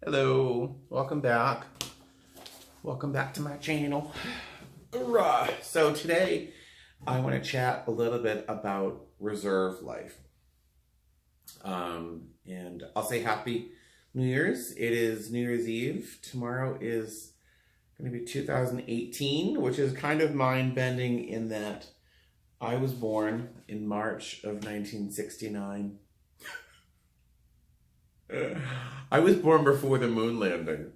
Hello, welcome back. Welcome back to my channel. Hurrah. So today I want to chat a little bit about reserve life. And I'll say happy New Year's. It is New Year's Eve. Tomorrow is going to be 2018, which is kind of mind-bending in that I was born in March of 1969. I was born before the moon landing.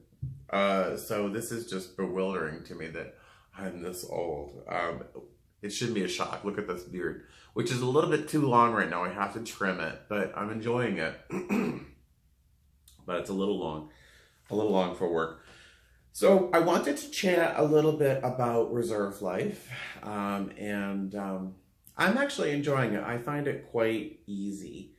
So this is just bewildering to me that I'm this old. It shouldn't be a shock. Look at this beard, which is a little bit too long right now. I have to trim it, but I'm enjoying it. But it's a little long for work. So I wanted to chat a little bit about reserve life. I'm actually enjoying it. I find it quite easy.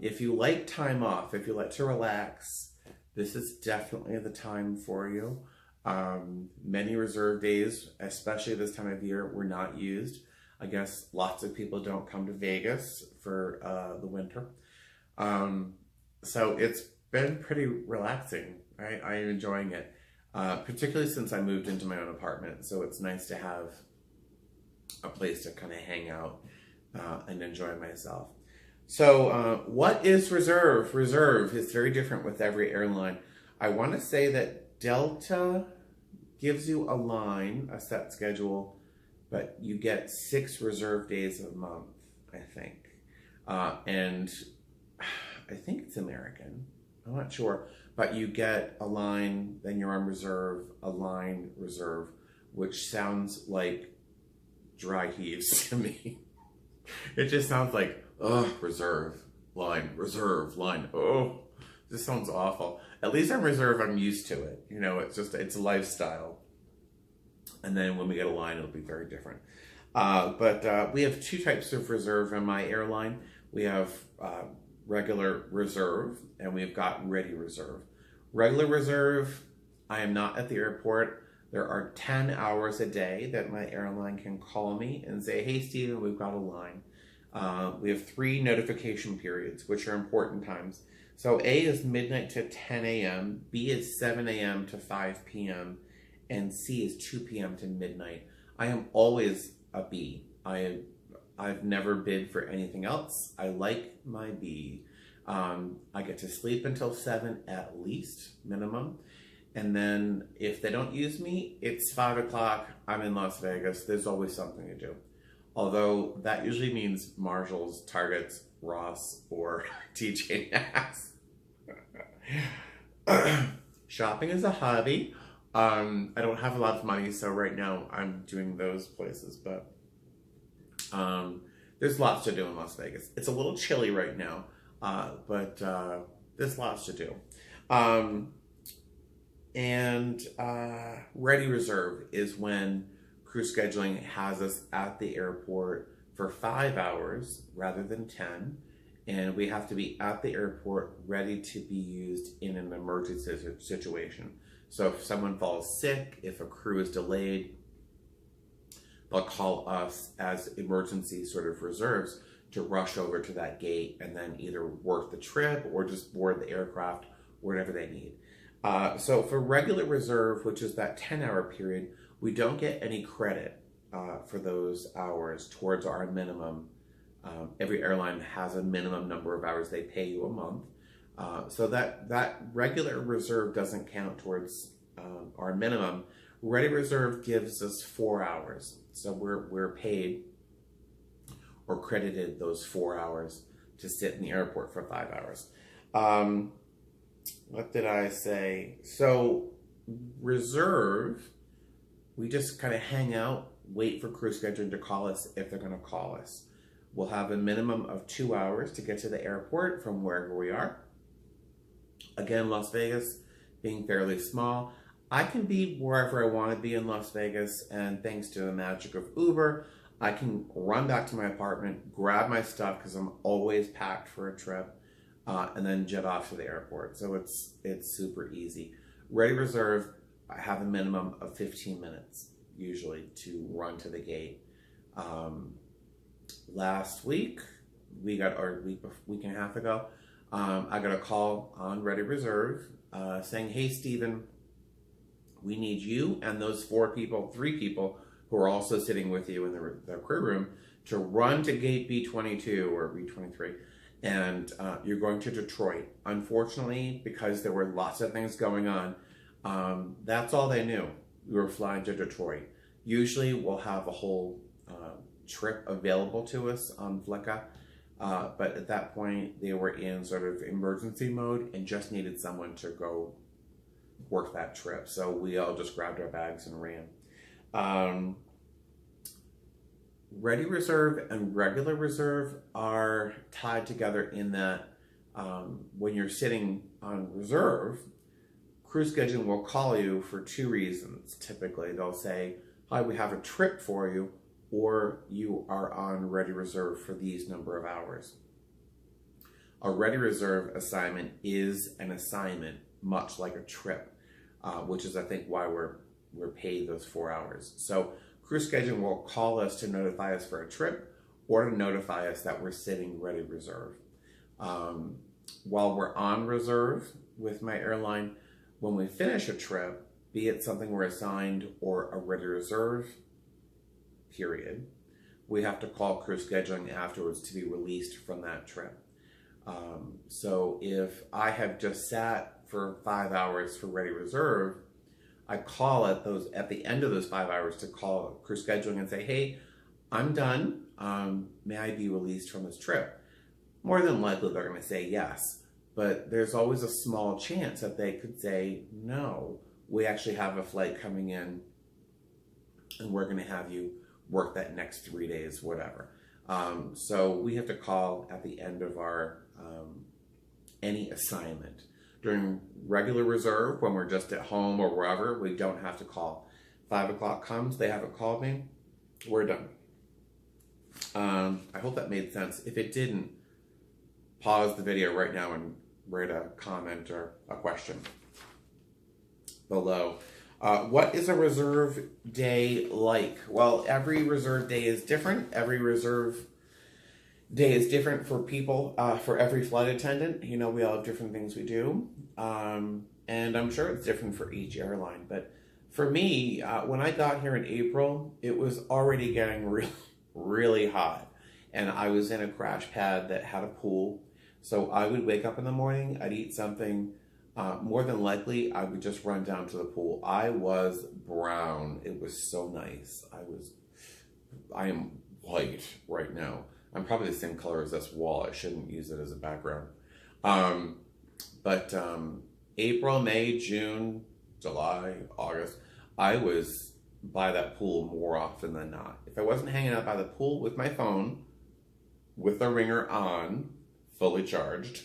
If you like time off, if you like to relax, this is definitely the time for you. Many reserve days, especially this time of year, were not used. I guess lots of people don't come to Vegas for the winter. So it's been pretty relaxing. I'm enjoying it, particularly since I moved into my own apartment. So it's nice to have a place to kind of hang out and enjoy myself. So what is reserve? Reserve is very different with every airline. I want to say that Delta gives you a line, a set schedule, but you get 6 reserve days a month, I think. And I think it's American. I'm not sure. But you get a line, then you're on reserve, a line, reserve, which sounds like dry heaves to me. It just sounds like, oh, reserve line. Oh, this sounds awful. At least I'm reserve, I'm used to it. You know, it's a lifestyle. And then when we get a line, it'll be very different. But we have 2 types of reserve in my airline. We have regular reserve, and we've got ready reserve. Regular reserve, I am not at the airport. There are 10 hours a day that my airline can call me and say, hey, Steven, we've got a line. We have 3 notification periods, which are important times. So A is midnight to 10 a.m., B is 7 a.m. to 5 p.m., and C is 2 p.m. to midnight. I am always a B. I've never bid for anything else. I like my B. I get to sleep until 7 at least, minimum. And then if they don't use me, it's 5 o'clock, I'm in Las Vegas. There's always something to do. Although that usually means Marshall's, Target's, Ross, or TJ Maxx. Shopping is a hobby. I don't have a lot of money, so right now I'm doing those places. But there's lots to do in Las Vegas. It's a little chilly right now, but there's lots to do. Ready reserve is when crew scheduling has us at the airport for 5 hours rather than 10, and we have to be at the airport ready to be used in an emergency situation. So if someone falls sick, if a crew is delayed, they'll call us as emergency sort of reserves to rush over to that gate and then either work the trip or just board the aircraft, whatever they need. So for regular reserve, which is that 10-hour period, we don't get any credit for those hours towards our minimum. Every airline has a minimum number of hours they pay you a month. So that regular reserve doesn't count towards our minimum. Ready reserve gives us 4 hours. So we're paid or credited those 4 hours to sit in the airport for 5 hours. What did I say? So reserve, we just kind of hang out, wait for crew scheduling to call us if they're going to call us. We'll have a minimum of 2 hours to get to the airport from wherever we are. Again, Las Vegas being fairly small, I can be wherever I want to be in Las Vegas, and thanks to the magic of Uber, I can run back to my apartment, grab my stuff because I'm always packed for a trip, and then jet off to the airport. So it's super easy. Ready reserve, I have a minimum of 15 minutes usually to run to the gate. Last week, week and a half ago, I got a call on Ready Reserve saying, hey, Stephen, we need you and those 3 people who are also sitting with you in the crew room to run to gate B22 or B23, and you're going to Detroit. Unfortunately, because there were lots of things going on, that's all they knew. We were flying to Detroit. Usually we'll have a whole trip available to us on Flicka, but at that point they were in sort of emergency mode and just needed someone to go work that trip. So we all just grabbed our bags and ran. Ready Reserve and Regular Reserve are tied together in that when you're sitting on reserve, crew scheduling will call you for 2 reasons. Typically, they'll say, hi, we have a trip for you, or you are on Ready Reserve for these number of hours. A Ready Reserve assignment is an assignment, much like a trip, which is, I think, why we're paid those 4 hours. So crew scheduling will call us to notify us for a trip or to notify us that we're sitting Ready Reserve. While we're on reserve with my airline, when we finish a trip, be it something we're assigned or a Ready Reserve period, we have to call crew scheduling afterwards to be released from that trip. So if I have just sat for 5 hours for Ready Reserve, I call at the end of those 5 hours to call crew scheduling and say, hey, I'm done. May I be released from this trip? More than likely they're going to say yes, but there's always a small chance that they could say, no, we actually have a flight coming in and we're going to have you work that next 3 days, whatever. So we have to call at the end of our any assignment. During Regular Reserve, when we're just at home or wherever, we don't have to call. 5 o'clock comes, they haven't called me, we're done. I hope that made sense. If it didn't, pause the video right now and write a comment or a question below. What is a reserve day like? Well, every reserve day is different. Every reserve day is different for people, for every flight attendant. You know, we all have different things we do. And I'm sure it's different for each airline. But for me, when I got here in April, it was already getting really hot. And I was in a crash pad that had a pool. So I would wake up in the morning, I'd eat something. More than likely, I would just run down to the pool. I was brown. It was so nice. I am white right now. I'm probably the same color as this wall. I shouldn't use it as a background. But April, May, June, July, August, I was by that pool more often than not. If I wasn't hanging out by the pool with my phone, with the ringer on, fully charged,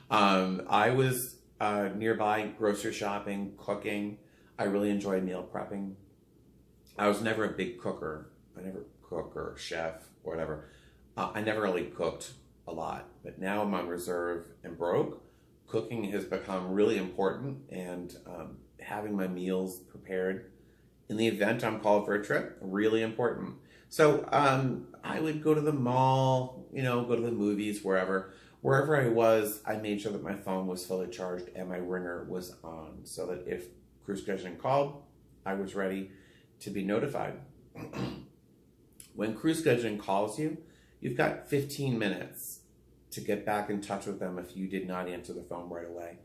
I was nearby grocery shopping, cooking. I really enjoyed meal prepping. I was never a big cooker. I never cook or chef or whatever. I never really cooked a lot, but now I'm on reserve and broke. Cooking has become really important, and having my meals prepared in the event I'm called for a trip, really important. So I would go to the mall, you know, go to the movies, wherever I was, I made sure that my phone was fully charged and my ringer was on, so that if crew scheduling called, I was ready to be notified. When crew scheduling calls you, you've got 15 minutes to get back in touch with them if you did not answer the phone right away.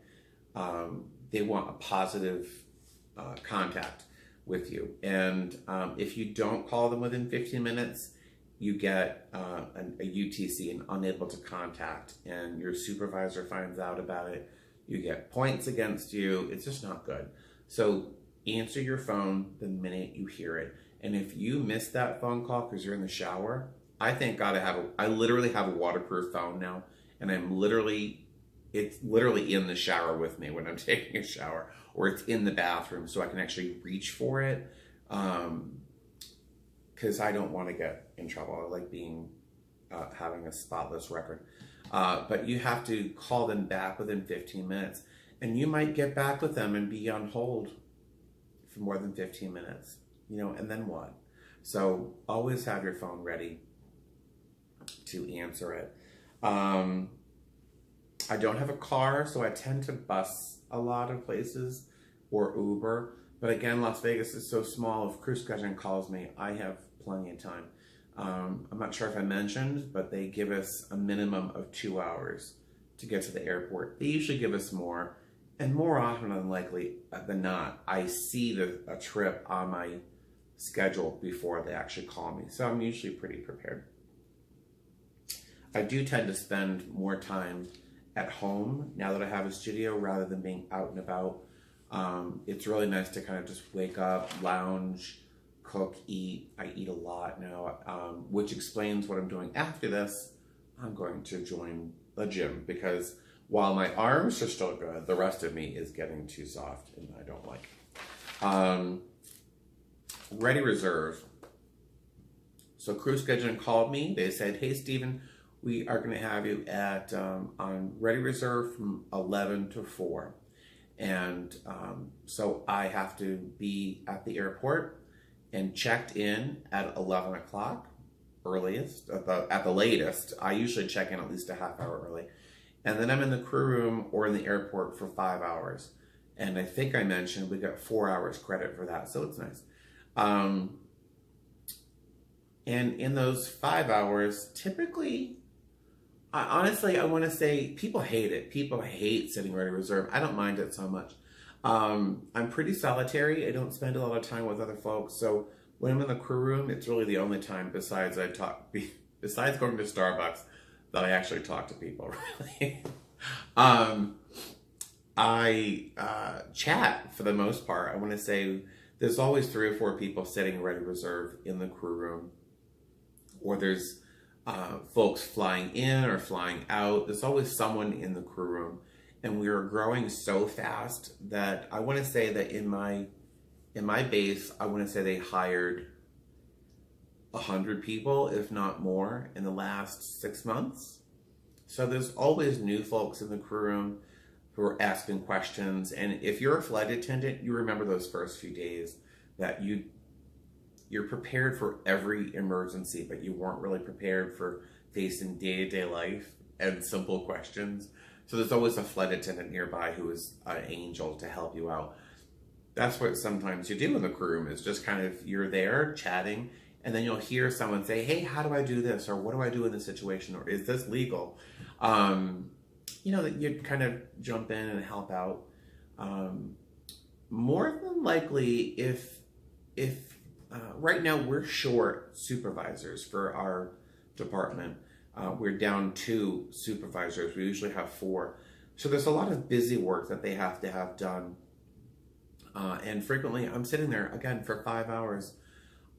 They want a positive contact with you. And if you don't call them within 15 minutes, you get a UTC, an unable to contact, and your supervisor finds out about it. You get points against you. It's just not good. So answer your phone the minute you hear it. And if you miss that phone call because you're in the shower, I thank God I literally have a waterproof phone now, and it's literally in the shower with me when I'm taking a shower, or it's in the bathroom so I can actually reach for it. Because I don't want to get in trouble. I like having a spotless record. But you have to call them back within 15 minutes. And you might get back with them and be on hold for more than 15 minutes. You know, and then what? So always have your phone ready to answer it. I don't have a car, so I tend to bus a lot of places or Uber. But again, Las Vegas is so small. If crew scheduling calls me, I have plenty of time. I'm not sure if I mentioned, but they give us a minimum of 2 hours to get to the airport. They usually give us more, and more often than likely than not, I see a trip on my schedule before they actually call me. So I'm usually pretty prepared. I do tend to spend more time at home now that I have a studio rather than being out and about. It's really nice to kind of just wake up, lounge, cook, eat. I eat a lot now, which explains what I'm doing after this. I'm going to join a gym because while my arms are still good, the rest of me is getting too soft and I don't like it. Ready Reserve. So crew scheduling called me. They said, hey, Stephen, we are going to have you at on Ready Reserve from 11 to 4. And so I have to be at the airport and checked in at 11 o'clock, earliest, at the latest. I usually check in at least a half hour early. And then I'm in the crew room or in the airport for 5 hours. And I think I mentioned we got 4 hours credit for that, so it's nice. And in those 5 hours, typically, honestly, I want to say people hate it. People hate sitting Ready Reserve. I don't mind it so much. I'm pretty solitary. I don't spend a lot of time with other folks. So when I'm in the crew room, it's really the only time besides going to Starbucks that I actually talk to people, really. I chat for the most part. I want to say there's always 3 or 4 people sitting Ready Reserve in the crew room, or there's folks flying in or flying out. There's always someone in the crew room, and we are growing so fast that I want to say that in my base, I want to say they hired 100 people, if not more, in the last 6 months. So there's always new folks in the crew room who are asking questions. And if you're a flight attendant, you remember those first few days that you're prepared for every emergency, but you weren't really prepared for facing day-to-day life and simple questions. So there's always a flight attendant nearby who is an angel to help you out. That's what sometimes you do in the crew room, is just kind of, you're there chatting, and then you'll hear someone say, hey, how do I do this? Or what do I do in this situation? Or is this legal? That you'd kind of jump in and help out. More than likely, if right now we're short supervisors for our department. We're down 2 supervisors. We usually have 4. So there's a lot of busy work that they have to have done. And frequently I'm sitting there, again, for 5 hours.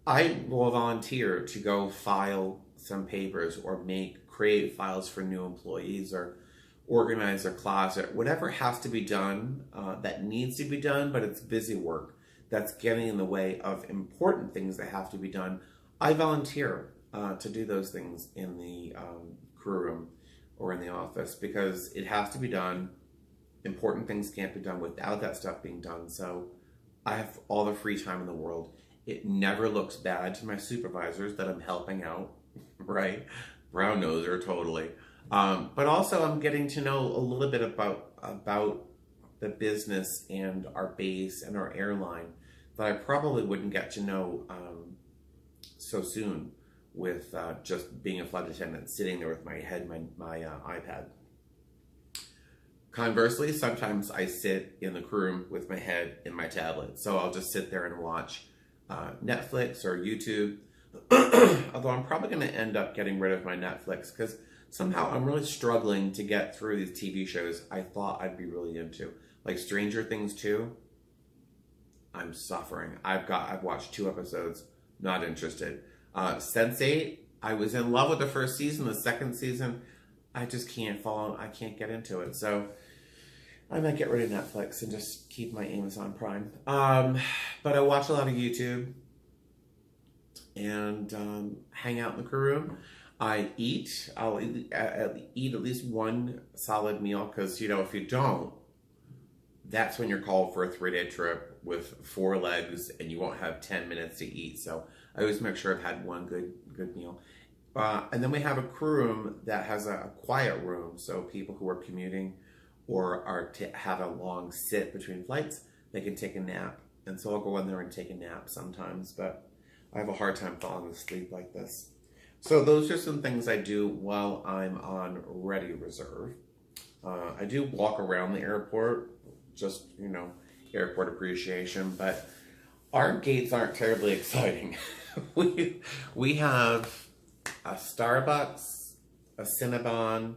I will volunteer to go file some papers or create files for new employees or organize their closet, whatever has to be done that needs to be done, but it's busy work that's getting in the way of important things that have to be done. I volunteer to do those things in the crew room or in the office because it has to be done. Important things can't be done without that stuff being done. So I have all the free time in the world. It never looks bad to my supervisors that I'm helping out, right? Brown noser, totally. But also I'm getting to know a little bit about the business and our base and our airline that I probably wouldn't get to know so soon with just being a flight attendant, sitting there with my iPad. Conversely, sometimes I sit in the crew room with my head in my tablet. So I'll just sit there and watch Netflix or YouTube. Although I'm probably going to end up getting rid of my Netflix because somehow I'm really struggling to get through these TV shows I thought I'd be really into. Like Stranger Things 2, I'm suffering. I've watched 2 episodes, not interested. Sense8, I was in love with the first season. The second season, I just can't follow. I can't get into it. So I might get rid of Netflix and just keep my Amazon Prime. But I watch a lot of YouTube and hang out in the crew room. I eat. I'll eat at least one solid meal because, if you don't, that's when you're called for a 3-day trip with 4 legs and you won't have 10 minutes to eat. So I always make sure I've had one good meal. And then we have a crew room that has a quiet room, so people who are commuting or are to have a long sit between flights, they can take a nap. And so I'll go in there and take a nap sometimes, but I have a hard time falling asleep like this. So those are some things I do while I'm on Ready Reserve. I do walk around the airport, just, you know, airport appreciation, but our gates aren't terribly exciting. we have a Starbucks, a Cinnabon,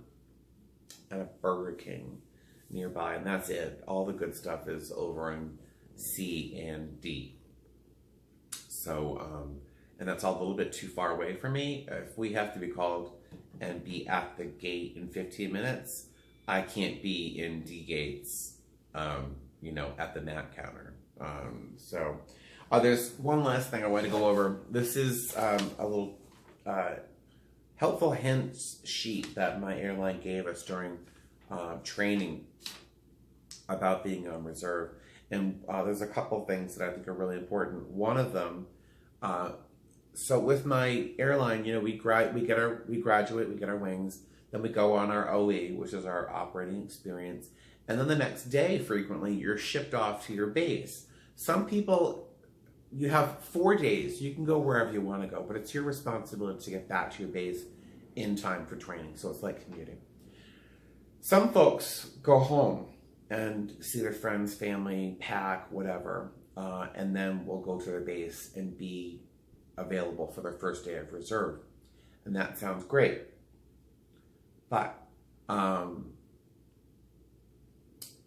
and a Burger King nearby, and that's it. All the good stuff is over in C and D. So, and that's all a little bit too far away for me. If we have to be called and be at the gate in 15 minutes, I can't be in D gates, you know, at the NAT counter. There's one last thing I want to go over. This is a little helpful hints sheet that my airline gave us during training about being on reserve. And there's a couple things that I think are really important. One of them, so with my airline, you know, we graduate, we get our wings, then we go on our OE, which is our operating experience. And then the next day, frequently, you're shipped off to your base. Some people, you have 4 days. You can go wherever you want to go, but it's your responsibility to get back to your base in time for training. So it's like commuting. Some folks go home and see their friends, family, pack, whatever, and then will go to their base and be available for their first day of reserve. And that sounds great. But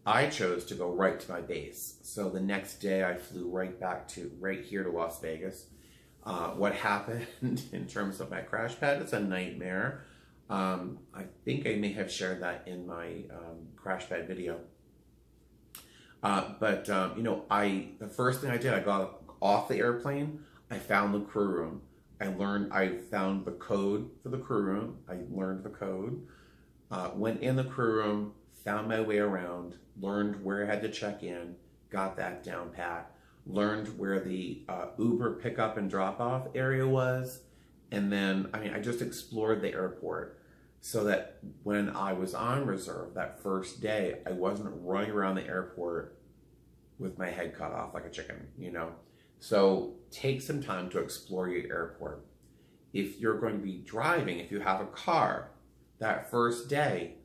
I chose to go right to my base. So the next day I flew right here to Las Vegas. What happened in terms of my crash pad, it's a nightmare. I think I may have shared that in my crash pad video. You know, the first thing I did, I got off the airplane, I found the crew room. I found the code for the crew room. I learned the code, went in the crew room, found my way around, learned where I had to check in, got that down pat, learned where the Uber pickup and drop off area was. And then, I just explored the airport so that when I was on reserve that first day, I wasn't running around the airport with my head cut off like a chicken, you know? So take some time to explore your airport. If you're going to be driving, if you have a car, that first day,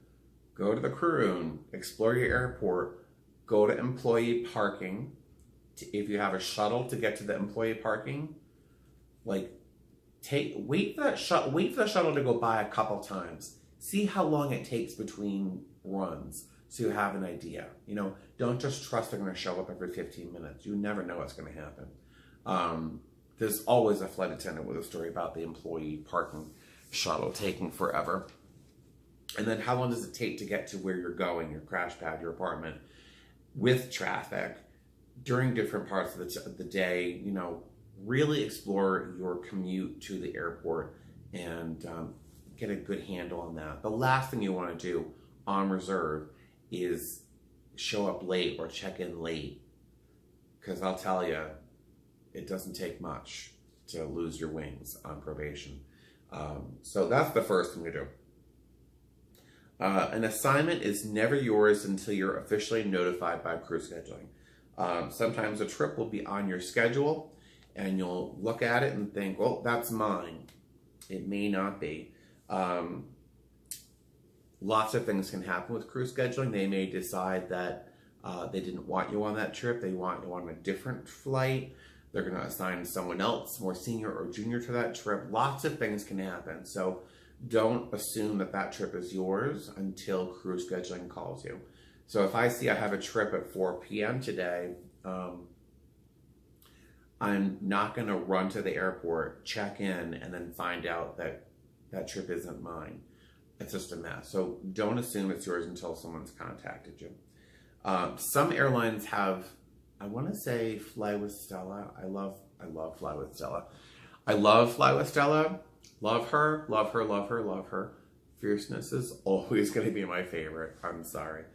go to the crew room, explore your airport, go to employee parking. If you have a shuttle to get to the employee parking, wait for the shuttle to go by a couple times. See how long it takes between runs so you have an idea. You know, don't just trust they're going to show up every 15 minutes. You never know what's going to happen. There's always a flight attendant with a story about the employee parking shuttle taking forever. And then how long does it take to get to where you're going, your crash pad, your apartment, with traffic during different parts of the day? You know, really explore your commute to the airport and get a good handle on that. The last thing you want to do on reserve is show up late or check in late, because I'll tell you, it doesn't take much to lose your wings on probation. So that's the first thing to do. An assignment is never yours until you're officially notified by crew scheduling. Sometimes a trip will be on your schedule and you'll look at it and think, well, that's mine. It may not be. Lots of things can happen with crew scheduling. They may decide that they didn't want you on that trip. They want you on a different flight. They're going to assign someone else, more senior or junior, to that trip. Lots of things can happen. So don't assume that that trip is yours until crew scheduling calls you. So if I see I have a trip at 4 p.m. today, I'm not going to run to the airport, check in, and then find out that that trip isn't mine. It's just a mess. So don't assume it's yours until someone's contacted you. Some airlines have, I want to say, Fly with Stella. I love Fly with Stella. I love Fly with Stella. Love her, love her, love her, love her. Fierceness is always going to be my favorite. I'm sorry.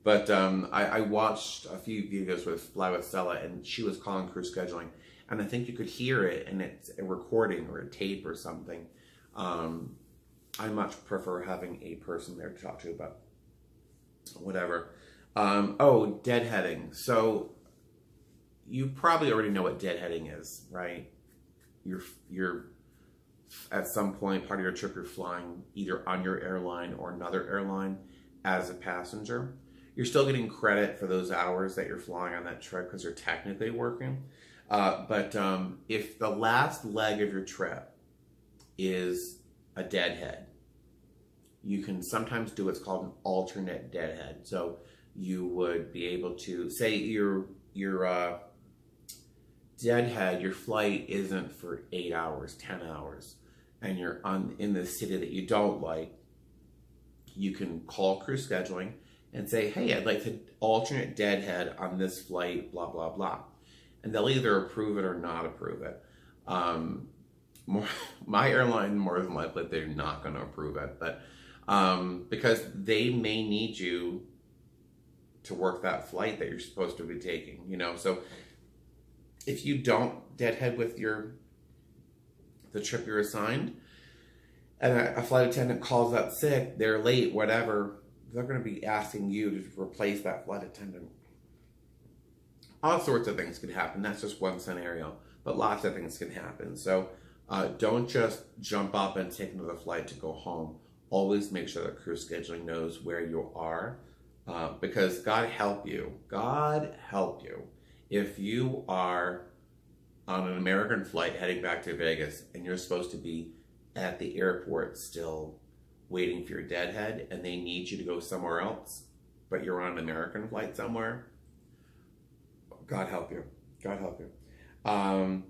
But I watched a few videos with Fly with Stella, and she was calling crew scheduling. And I think you could hear it, and it's a recording or a tape or something. I much prefer having a person there to talk to, but whatever. Deadheading. So you probably already know what deadheading is, right? You're at some point, part of your trip, you're flying either on your airline or another airline as a passenger. You're still getting credit for those hours that you're flying on that trip because you're technically working. But if the last leg of your trip is a deadhead, you can sometimes do what's called an alternate deadhead. So you would be able to say your deadhead, your flight isn't for 8 hours, 10 hours, and you're in the city that you don't like. You can call crew scheduling and say, hey, I'd like to alternate deadhead on this flight, blah, blah, blah. And they'll either approve it or not approve it. My airline, more than likely, they're not going to approve it, but because they may need you to work that flight that you're supposed to be taking, you know. So if you don't deadhead with the trip you're assigned, and a flight attendant calls out sick, they're late, whatever, they're going to be asking you to replace that flight attendant. All sorts of things could happen. That's just one scenario, but lots of things can happen. So don't just jump up and take another flight to go home. Always make sure that crew scheduling knows where you are, because God help you if you are on an American flight heading back to Vegas and you're supposed to be at the airport still waiting for your deadhead and they need you to go somewhere else, but you're on an American flight somewhere. God help you. God help you.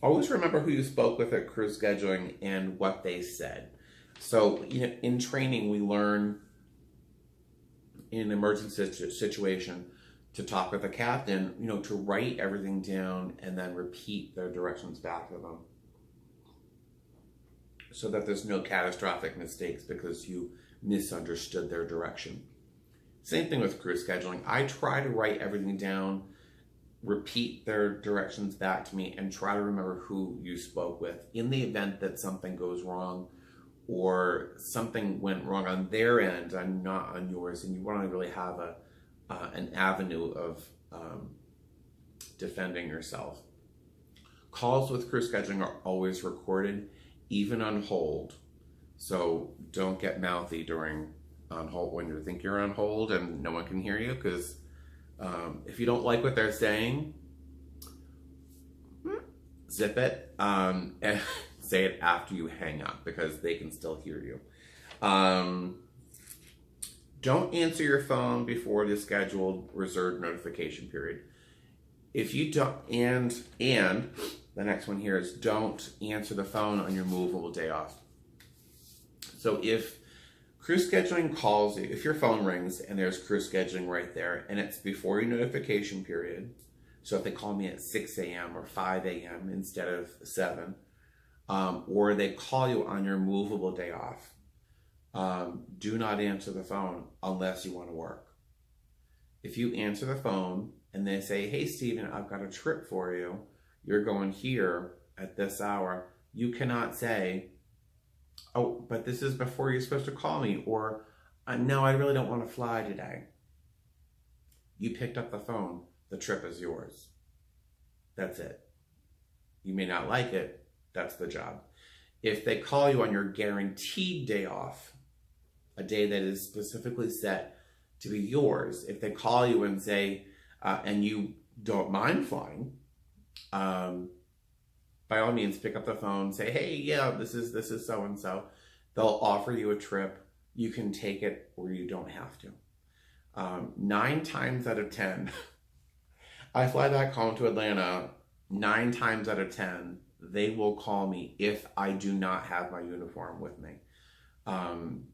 Always remember who you spoke with at crew scheduling and what they said. So, you know, in training, we learn in an emergency situation to talk with the captain, you know, to write everything down and then repeat their directions back to them so that there's no catastrophic mistakes because you misunderstood their direction. Same thing with crew scheduling. I try to write everything down, repeat their directions back to me, and try to remember who you spoke with in the event that something goes wrong or something went wrong on their end and not on yours, and you want to really have an avenue of defending yourself. Calls with crew scheduling are always recorded, even on hold. So don't get mouthy during on hold when you think you're on hold and no one can hear you, because if you don't like what they're saying, zip it and say it after you hang up because they can still hear you. Don't answer your phone before the scheduled reserved notification period. If you don't, and the next one here is don't answer the phone on your movable day off. So if crew scheduling calls you, if your phone rings and there's crew scheduling right there and it's before your notification period, so if they call me at 6 a.m. or 5 a.m. instead of 7, or they call you on your movable day off, do not answer the phone unless you want to work. If you answer the phone and they say, hey, Stephen, I've got a trip for you, you're going here at this hour, you cannot say, oh, but this is before you're supposed to call me, or no, I really don't want to fly today. You picked up the phone, the trip is yours. That's it. You may not like it, that's the job. If they call you on your guaranteed day off, a day that is specifically set to be yours, if they call you and say, and you don't mind flying, by all means, pick up the phone, say, hey, yeah, this is so-and-so. They'll offer you a trip. You can take it or you don't have to. 9 times out of 10, I fly back home to Atlanta, 9 times out of 10, they will call me if I do not have my uniform with me. I'm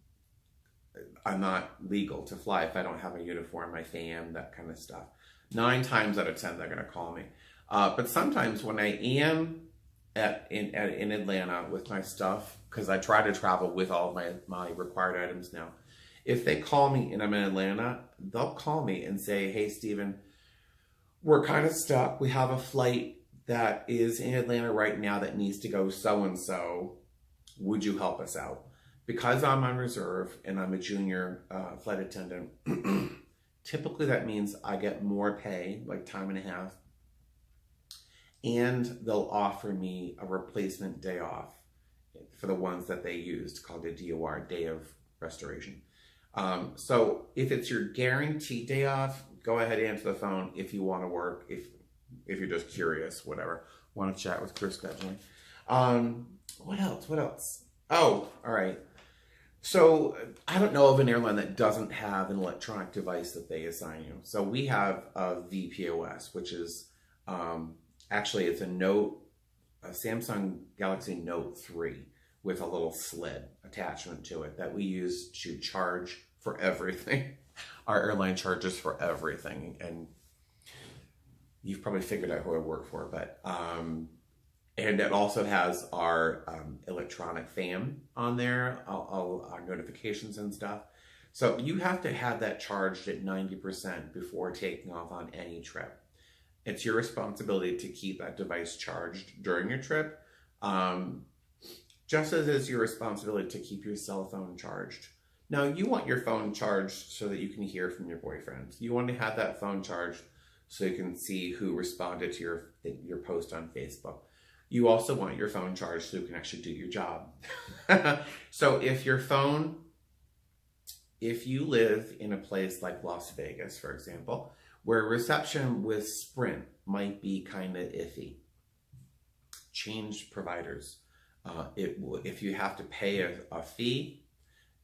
not legal to fly if I don't have a uniform, my fam, that kind of stuff. 9 times out of 10, they're going to call me. But sometimes when I am in Atlanta with my stuff, because I try to travel with all of my required items now, if they call me and I'm in Atlanta, they'll call me and say, hey, Stephen, we're kind of stuck. We have a flight that is in Atlanta right now that needs to go so-and-so. would you help us out? Because I'm on reserve and I'm a junior flight attendant, typically that means I get more pay, like time and a half, and they'll offer me a replacement day off for the ones that they used, called a DOR, Day of Restoration. So if it's your guaranteed day off, go ahead and answer the phone if you want to work, if you're just curious, whatever, want to chat with crew scheduling. What else? Oh, all right. So I don't know of an airline that doesn't have an electronic device that they assign you. So we have a VPOS, which is actually it's a Samsung Galaxy Note 3 with a little sled attachment to it that we use to charge for everything. Our airline charges for everything, and you've probably figured out who I work for, but and it also has our electronic fan on there, all our notifications and stuff. So you have to have that charged at 90% before taking off on any trip. It's your responsibility to keep that device charged during your trip, just as it's your responsibility to keep your cell phone charged. Now, you want your phone charged so that you can hear from your boyfriend. You want to have that phone charged so you can see who responded to your post on Facebook. You also want your phone charged so you can actually do your job. So if you live in a place like Las Vegas, for example, where reception with Sprint might be kind of iffy, change providers. If you have to pay a fee,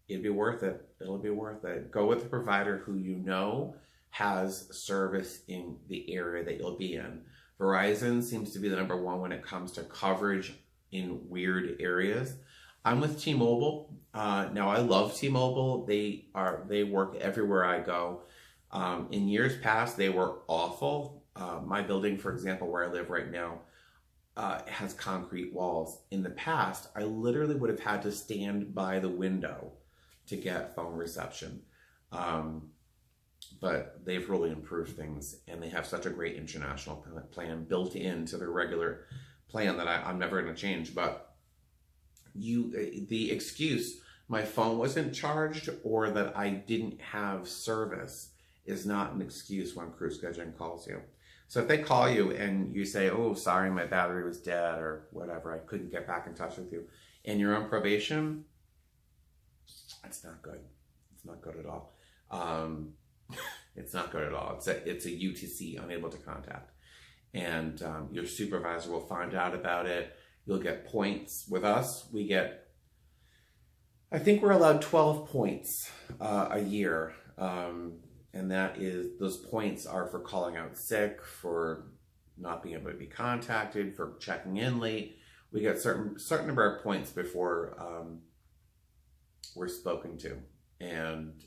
it'd be worth it. It'll be worth it. Go with a provider who you know has service in the area that you'll be in. Verizon seems to be the #1 when it comes to coverage in weird areas. I'm with T-Mobile. Now I love T-Mobile. They work everywhere I go. In years past, they were awful. My building, for example, where I live right now, has concrete walls. In the past, I literally would have had to stand by the window to get phone reception. But they've really improved things, and they have such a great international plan built into their regular plan that I'm never going to change. But the excuse, my phone wasn't charged or that I didn't have service, is not an excuse when crew scheduling calls you. So if they call you and you say, oh, sorry, my battery was dead or whatever, I couldn't get back in touch with you, and you're on probation, it's not good. It's not good at all. It's not good at all. It's a UTC, unable to contact. And your supervisor will find out about it. You'll get points. With us, we get, I think we're allowed 12 points a year. And that is, those points are for calling out sick, for not being able to be contacted, for checking in late. We get certain number of points before we're spoken to. And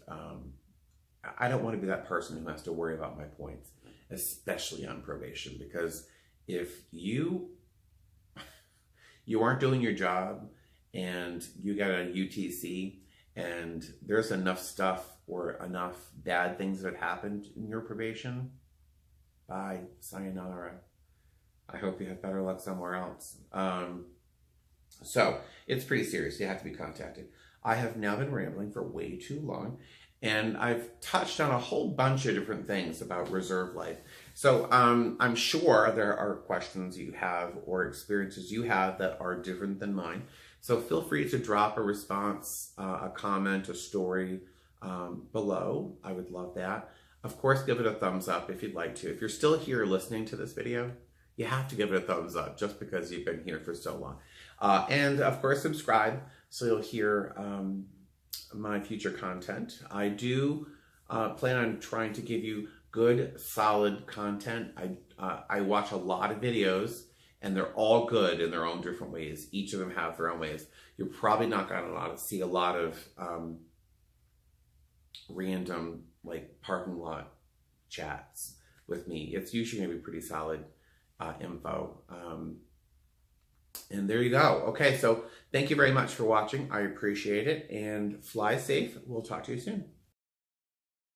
I don't want to be that person who has to worry about my points, especially on probation, because if you aren't doing your job and you got a UTC and there's enough stuff or enough bad things that have happened in your probation, bye, sayonara. I hope you have better luck somewhere else. So it's pretty serious. You have to be contacted. I have now been rambling for way too long, and I've touched on a whole bunch of different things about reserve life. So I'm sure there are questions you have or experiences you have that are different than mine. So feel free to drop a response, a comment, a story below. I would love that. Of course, give it a thumbs up if you'd like to. If you're still here listening to this video, you have to give it a thumbs up just because you've been here for so long. And of course, subscribe so you'll hear my future content. I do plan on trying to give you good, solid content. I watch a lot of videos, and they're all good in their own different ways. Each of them have their own ways. You're probably not going to see a lot of random, like, parking lot chats with me. It's usually going to be pretty solid info. And there you go. Okay, so thank you very much for watching. I appreciate it, and fly safe. We'll talk to you soon.